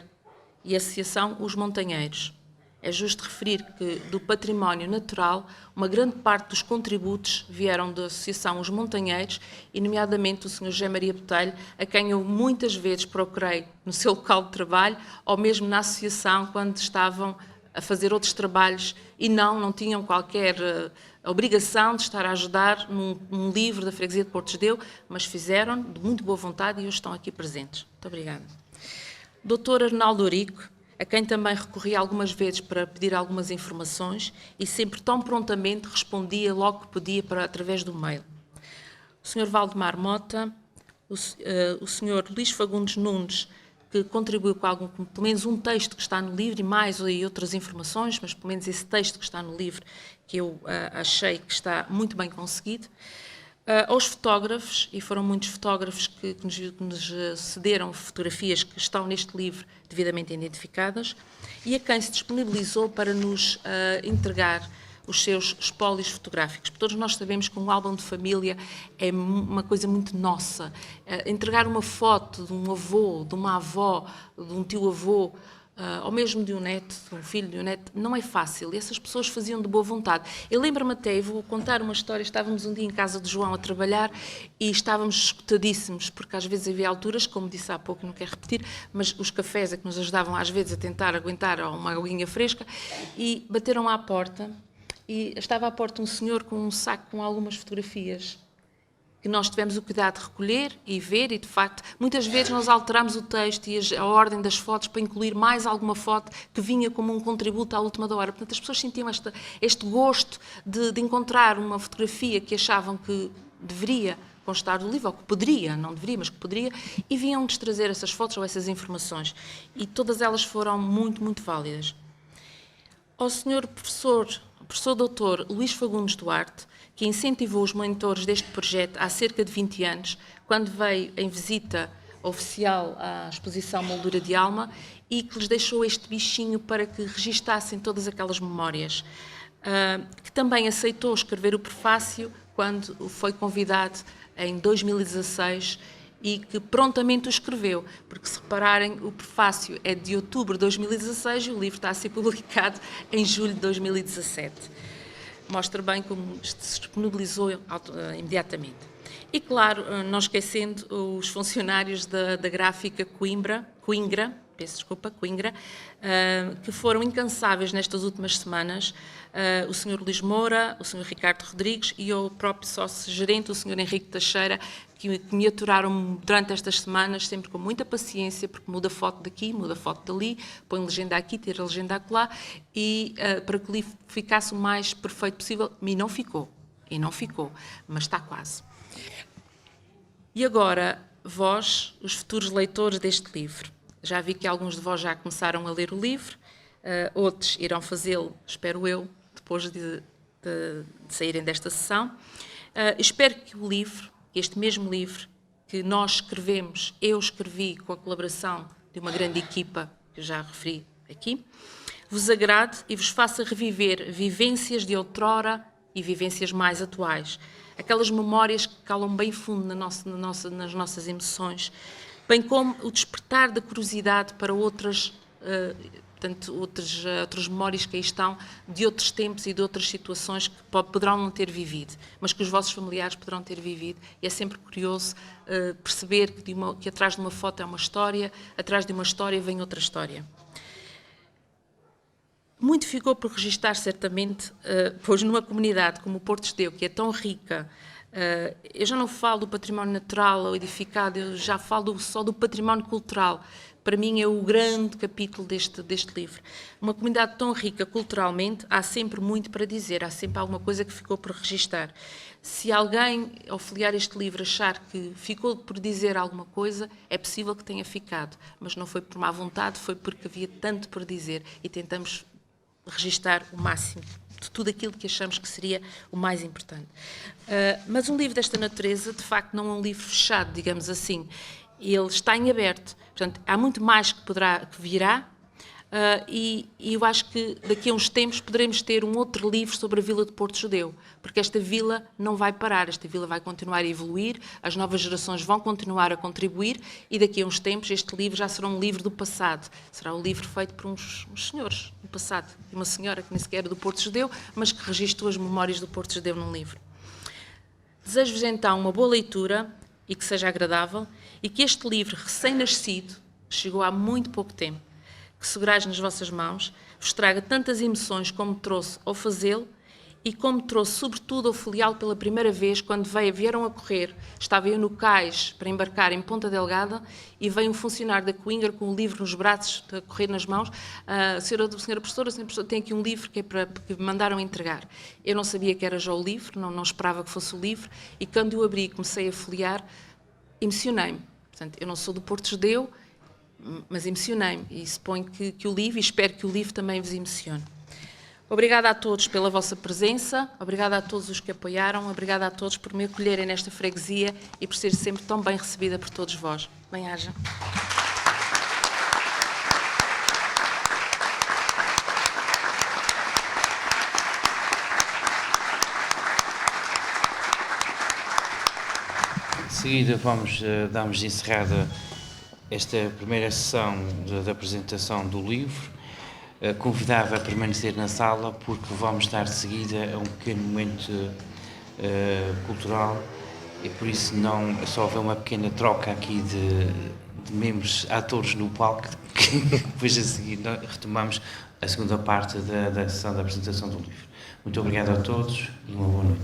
Speaker 6: e a Associação Os Montanheiros. É justo referir que, do património natural, uma grande parte dos contributos vieram da Associação Os Montanheiros, e nomeadamente do Sr. José Maria Botelho, a quem eu muitas vezes procurei no seu local de trabalho, ou mesmo na associação, quando estavam a fazer outros trabalhos e não tinham qualquer a obrigação de estar a ajudar num livro da Freguesia de Porto Judeu, mas fizeram de muito boa vontade e hoje estão aqui presentes. Muito obrigada. Dr. Arnaldo Orico, a quem também recorri algumas vezes para pedir algumas informações e sempre tão prontamente respondia logo que podia através do mail. O Sr. Valdemar Mota, o Sr. Luís Fagundes Nunes, que contribuiu com pelo menos um texto que está no livro e outras informações, mas pelo menos esse texto que está no livro, que eu achei que está muito bem conseguido. Aos fotógrafos, e foram muitos fotógrafos que nos cederam fotografias que estão neste livro devidamente identificadas, e a quem se disponibilizou para nos entregar os seus espólios fotográficos. Todos nós sabemos que um álbum de família é uma coisa muito nossa. Entregar uma foto de um avô, de uma avó, de um tio-avô, ou mesmo de um neto, de um filho, de um neto, não é fácil. E essas pessoas faziam de boa vontade. Eu lembro-me até, e vou contar uma história, estávamos um dia em casa de João a trabalhar e estávamos escutadíssimos, porque às vezes havia alturas, como disse há pouco, não quero repetir, mas os cafés é que nos ajudavam às vezes a tentar aguentar uma aguinha fresca, e bateram à porta, e estava à porta um senhor com um saco com algumas fotografias, que nós tivemos o cuidado de recolher e ver, e de facto, muitas vezes nós alteramos o texto e a ordem das fotos para incluir mais alguma foto que vinha como um contributo à última da hora. Portanto, as pessoas sentiam este gosto de encontrar uma fotografia que achavam que deveria constar do livro, ou que poderia, não deveria, mas que poderia, e vinham-nos trazer essas fotos ou essas informações. E todas elas foram muito, muito válidas. Ao senhor professor doutor Luís Fagundes Duarte, que incentivou os monitores deste projeto há cerca de 20 anos, quando veio em visita oficial à exposição Moldura de Alma, e que lhes deixou este bichinho para que registassem todas aquelas memórias. Que também aceitou escrever o prefácio quando foi convidado em 2016 e que prontamente o escreveu, porque se repararem, o prefácio é de outubro de 2016 e o livro está a ser publicado em julho de 2017. Mostra bem como se disponibilizou imediatamente. E, claro, não esquecendo os funcionários da gráfica Coimbra, que foram incansáveis nestas últimas semanas, o Sr. Luís Moura, o Sr. Ricardo Rodrigues e o próprio sócio-gerente, o Sr. Henrique Teixeira, que me aturaram durante estas semanas, sempre com muita paciência, porque muda foto daqui, muda foto dali, põe legenda aqui, tira legenda acolá, e para que o livro ficasse o mais perfeito possível. E não ficou, mas está quase. E agora, vós, os futuros leitores deste livro, já vi que alguns de vós já começaram a ler o livro, outros irão fazê-lo, espero eu, depois de saírem desta sessão. Espero que o livro, este mesmo livro que nós escrevemos, eu escrevi com a colaboração de uma grande equipa, que eu já referi aqui, vos agrade e vos faça reviver vivências de outrora e vivências mais atuais. Aquelas memórias que calam bem fundo nas nossas emoções, bem como o despertar da curiosidade para outras memórias que aí estão, de outros tempos e de outras situações que poderão não ter vivido, mas que os vossos familiares poderão ter vivido. E é sempre curioso perceber que atrás de uma foto é uma história, atrás de uma história vem outra história. Muito ficou por registar, certamente, pois numa comunidade como o Porto Judeu, que é tão rica, eu já não falo do património natural ou edificado, eu já falo só do património cultural. Para mim é o grande capítulo deste livro. Uma comunidade tão rica culturalmente, há sempre muito para dizer, há sempre alguma coisa que ficou por registar. Se alguém, ao folhear este livro, achar que ficou por dizer alguma coisa, é possível que tenha ficado, mas não foi por má vontade, foi porque havia tanto por dizer e tentamos registar o máximo de tudo aquilo que achamos que seria o mais importante. Mas um livro desta natureza, de facto, não é um livro fechado, digamos assim. Ele está em aberto. Portanto, há muito mais que virá, e eu acho que daqui a uns tempos poderemos ter um outro livro sobre a Vila de Porto Judeu, porque esta vila não vai parar, esta vila vai continuar a evoluir, as novas gerações vão continuar a contribuir, e daqui a uns tempos este livro já será um livro do passado, será um livro feito por uns senhores do passado, e uma senhora que nem sequer era do Porto Judeu, mas que registrou as memórias do Porto Judeu num livro. Desejo-vos então uma boa leitura e que seja agradável, e que este livro recém-nascido, chegou há muito pouco tempo, que segurais nas vossas mãos, vos traga tantas emoções como trouxe ao fazê-lo, e como trouxe sobretudo ao foliá-lo pela primeira vez, quando vieram a correr, estava eu no cais para embarcar em Ponta Delgada e veio um funcionário da Coimbra com um livro nos braços, a correr nas mãos, senhora professora, tem aqui um livro que é para que me mandaram entregar. Eu não sabia que era já o livro, não esperava que fosse o livro, e quando eu abri e comecei a folhear, emocionei-me. Portanto, eu não sou do Porto Judeu, mas emocionei-me, e suponho que o livro, e espero que o livro também vos emocione. Obrigada a todos pela vossa presença, obrigada a todos os que apoiaram, obrigada a todos por me acolherem nesta freguesia e por ser sempre tão bem recebida por todos vós. Bem-haja.
Speaker 1: De seguida damos encerrada esta primeira sessão da apresentação do livro. Convidava a permanecer na sala porque vamos dar de seguida a um pequeno momento cultural e por isso não só haver uma pequena troca aqui de membros, atores no palco, que depois a seguir retomamos a segunda parte da sessão da apresentação do livro. Muito obrigado a todos e uma boa noite.